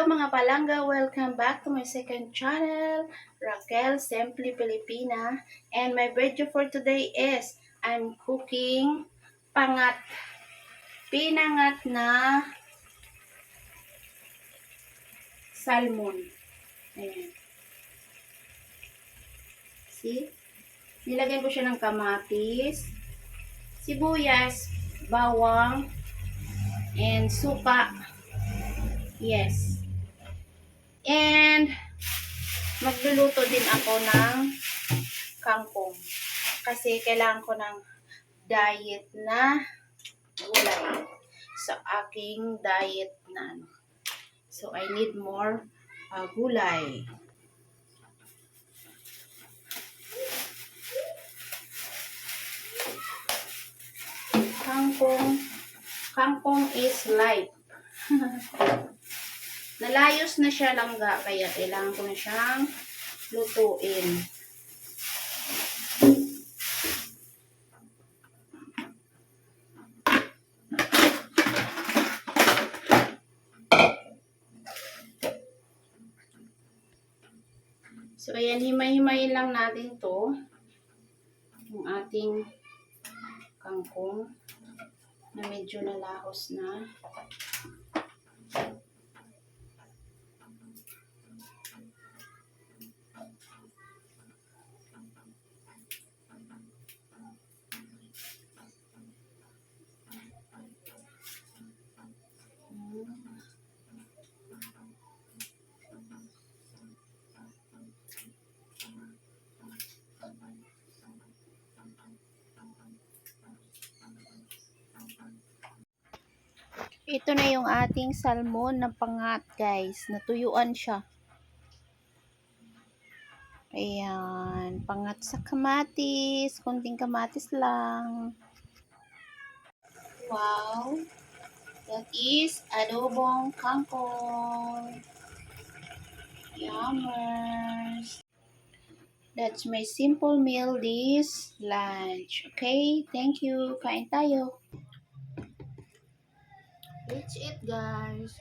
mga palangga, welcome back to my second channel, Raquel Simply Filipina. And my video for today is, I'm cooking pinangat na salmon. Ayan. See? Nilagyan ko siya ng kamatis, sibuyas, bawang, and suka. Yes. And magluluto din ako ng kangkong. Kasi kailangan ko ng diet na gulay sa aking diet na ano. So, I need more gulay. Kangkong is light. Nalayos na siya langga, kaya kailangan ko na siyang lutuin. So, ayan, himay-himayin lang natin to. Yung ating kangkong na medyo nalahos na. Ito na yung ating salmon na pangat, guys. Natuyuan siya. Ayan. Pangat sa kamatis. Konting kamatis lang. Wow. That is adobong kangkong. Yummers. That's my simple meal this lunch. Okay? Thank you. Kain tayo. Let's eat, guys.